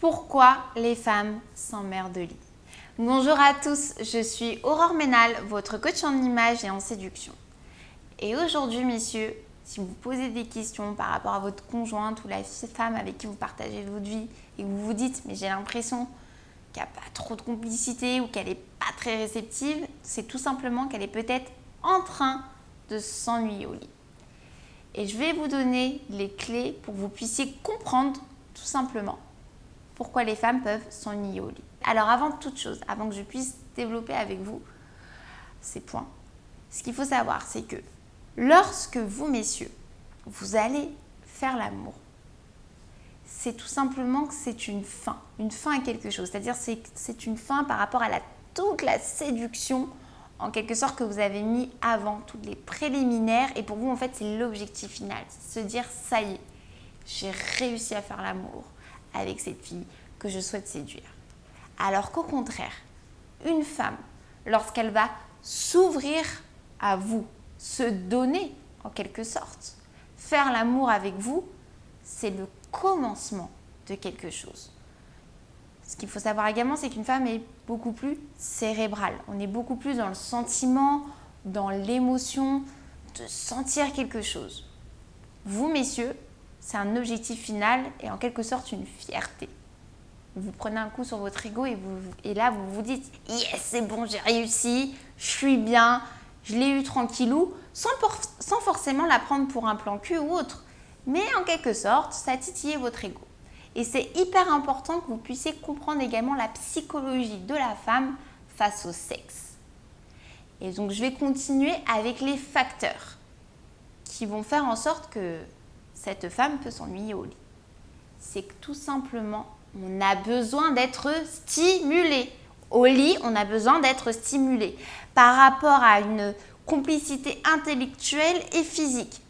Pourquoi les femmes s'emmerdent de lit? Bonjour à tous, je suis Aurore Ménal, votre coach en images et en séduction. Et aujourd'hui, messieurs, si vous posez des questions par rapport à votre conjointe ou la femme avec qui vous partagez votre vie et que vous vous dites « mais j'ai l'impression qu'il n'y a pas trop de complicité ou qu'elle n'est pas très réceptive », c'est tout simplement qu'elle est peut-être en train de s'ennuyer au lit. Et je vais vous donner les clés pour que vous puissiez comprendre tout simplement pourquoi les femmes peuvent s'ennuyer au lit. Alors avant toute chose, avant que je puisse développer avec vous ces points, ce qu'il faut savoir, c'est que lorsque vous, messieurs, vous allez faire l'amour, c'est tout simplement que c'est une fin à quelque chose. C'est-à-dire que c'est une fin par rapport à toute la séduction, en quelque sorte, que vous avez mis avant, toutes les préliminaires. Et pour vous, en fait, c'est l'objectif final. C'est se dire, ça y est, j'ai réussi à faire l'amour avec cette fille que je souhaite séduire. Alors qu'au contraire, une femme, lorsqu'elle va s'ouvrir à vous, se donner en quelque sorte, faire l'amour avec vous, c'est le commencement de quelque chose. Ce qu'il faut savoir également, c'est qu'une femme est beaucoup plus cérébrale. On est beaucoup plus dans le sentiment, dans l'émotion, de sentir quelque chose. Vous, messieurs, c'est un objectif final et en quelque sorte une fierté. Vous prenez un coup sur votre ego et là, vous vous dites « Yes, c'est bon, j'ai réussi, je suis bien, je l'ai eu tranquillou », sans forcément la prendre pour un plan cul ou autre. Mais en quelque sorte, ça titille votre ego. Et c'est hyper important que vous puissiez comprendre également la psychologie de la femme face au sexe. Et donc, je vais continuer avec les facteurs qui vont faire en sorte que cette femme peut s'ennuyer au lit. C'est que tout simplement, on a besoin d'être stimulé. Au lit, on a besoin d'être stimulé par rapport à une complicité intellectuelle et physique.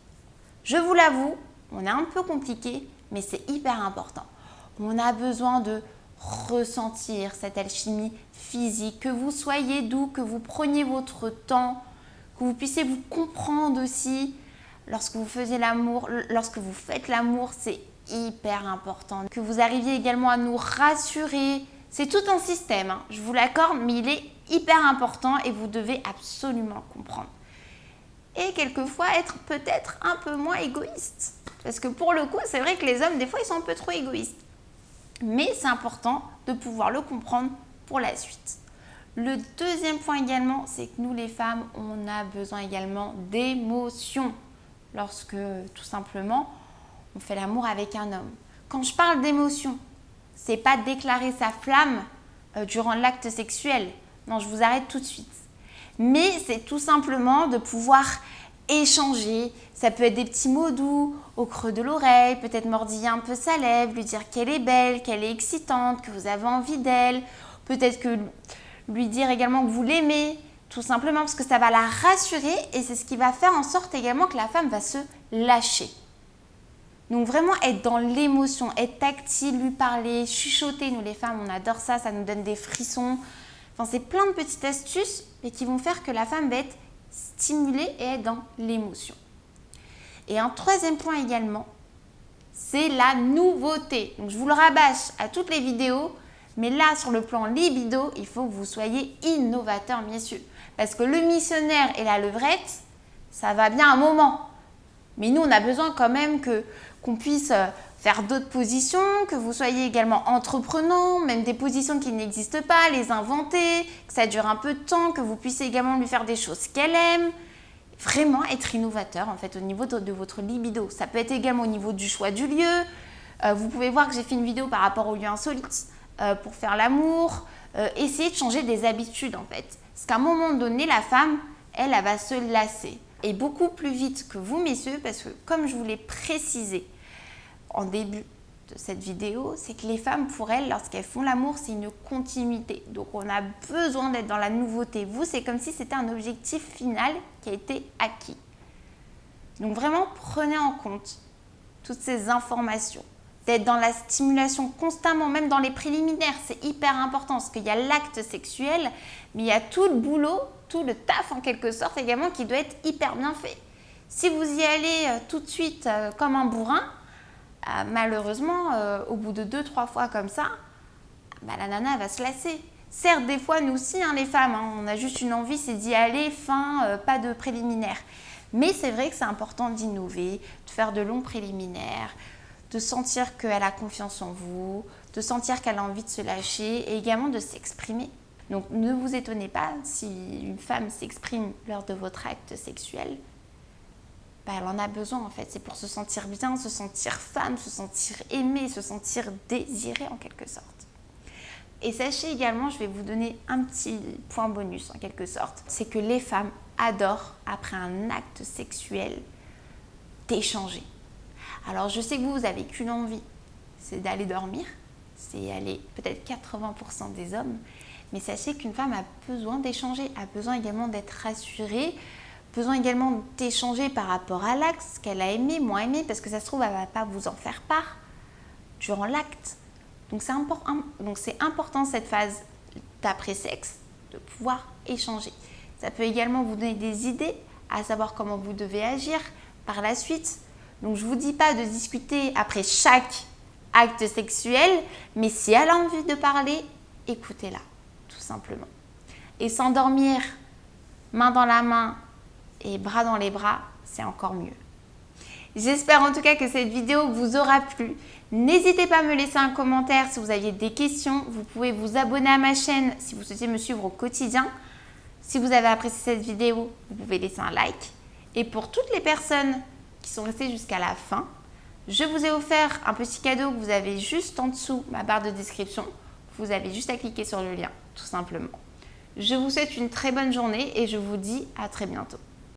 Je vous l'avoue, on est un peu compliqué, mais c'est hyper important. On a besoin de ressentir cette alchimie physique, que vous soyez doux, que vous preniez votre temps, que vous puissiez vous comprendre aussi. Lorsque vous faites l'amour, c'est hyper important. Que vous arriviez également à nous rassurer. C'est tout un système, je vous l'accorde, mais il est hyper important et vous devez absolument le comprendre. Et quelquefois être peut-être un peu moins égoïste. Parce que pour le coup, c'est vrai que les hommes, des fois, ils sont un peu trop égoïstes. Mais c'est important de pouvoir le comprendre pour la suite. Le deuxième point également, c'est que nous, les femmes, on a besoin également d'émotions. Lorsque, tout simplement, on fait l'amour avec un homme. Quand je parle d'émotions, c'est pas déclarer sa flamme durant l'acte sexuel. Non, je vous arrête tout de suite. Mais c'est tout simplement de pouvoir échanger. Ça peut être des petits mots doux au creux de l'oreille, peut-être mordiller un peu sa lèvre, lui dire qu'elle est belle, qu'elle est excitante, que vous avez envie d'elle. Peut-être que lui dire également que vous l'aimez, tout simplement parce que ça va la rassurer et c'est ce qui va faire en sorte également que la femme va se lâcher. Donc vraiment être dans l'émotion, être tactile, lui parler, chuchoter. Nous les femmes, on adore ça, ça nous donne des frissons. Enfin, c'est plein de petites astuces et qui vont faire que la femme va être stimulée et être dans l'émotion. Et un troisième point également, c'est la nouveauté. Donc je vous le rabâche à toutes les vidéos, mais là sur le plan libido, il faut que vous soyez innovateur, messieurs. Parce que le missionnaire et la levrette, ça va bien un moment. Mais nous, on a besoin quand même qu'on puisse faire d'autres positions, que vous soyez également entreprenant, même des positions qui n'existent pas, les inventer, que ça dure un peu de temps, que vous puissiez également lui faire des choses qu'elle aime. Vraiment être innovateur en fait au niveau de votre libido. Ça peut être également au niveau du choix du lieu. Vous pouvez voir que j'ai fait une vidéo par rapport au lieu insolite pour faire l'amour. Essayez de changer des habitudes en fait. Parce qu'à un moment donné, la femme, elle va se lasser. Et beaucoup plus vite que vous, messieurs, parce que comme je vous l'ai précisé en début de cette vidéo, c'est que les femmes, pour elles, lorsqu'elles font l'amour, c'est une continuité. Donc, on a besoin d'être dans la nouveauté. Vous, c'est comme si c'était un objectif final qui a été acquis. Donc, vraiment, prenez en compte toutes ces informations. D'être dans la stimulation constamment, même dans les préliminaires, c'est hyper important parce qu'il y a l'acte sexuel, mais il y a tout le boulot, tout le taf en quelque sorte également qui doit être hyper bien fait. Si vous y allez tout de suite comme un bourrin, malheureusement, au bout de 2-3 fois comme ça, la nana elle va se lasser. Certes, des fois, nous aussi, les femmes, on a juste une envie, c'est d'y aller, pas de préliminaire. Mais c'est vrai que c'est important d'innover, de faire de longs préliminaires, de sentir qu'elle a confiance en vous, de sentir qu'elle a envie de se lâcher et également de s'exprimer. Donc ne vous étonnez pas si une femme s'exprime lors de votre acte sexuel, elle en a besoin en fait. C'est pour se sentir bien, se sentir femme, se sentir aimée, se sentir désirée en quelque sorte. Et sachez également, je vais vous donner un petit point bonus en quelque sorte, c'est que les femmes adorent, après un acte sexuel, d'échanger. Alors je sais que vous avez qu'une envie, c'est d'aller dormir, c'est aller peut-être 80% des hommes, mais sachez qu'une femme a besoin d'échanger, a besoin également d'être rassurée, besoin également d'échanger par rapport à l'acte, ce qu'elle a aimé, moins aimé, parce que ça se trouve, elle ne va pas vous en faire part durant l'acte. Donc c'est important cette phase d'après-sexe, de pouvoir échanger. Ça peut également vous donner des idées, à savoir comment vous devez agir par la suite. Donc je ne vous dis pas de discuter après chaque acte sexuel, mais si elle a envie de parler, écoutez-la, tout simplement. Et s'endormir, main dans la main et bras dans les bras, c'est encore mieux. J'espère en tout cas que cette vidéo vous aura plu. N'hésitez pas à me laisser un commentaire si vous aviez des questions. Vous pouvez vous abonner à ma chaîne si vous souhaitez me suivre au quotidien. Si vous avez apprécié cette vidéo, vous pouvez laisser un like. Et pour toutes les personnes qui sont restées jusqu'à la fin, je vous ai offert un petit cadeau que vous avez juste en dessous ma barre de description. Vous avez juste à cliquer sur le lien, tout simplement. Je vous souhaite une très bonne journée et je vous dis à très bientôt.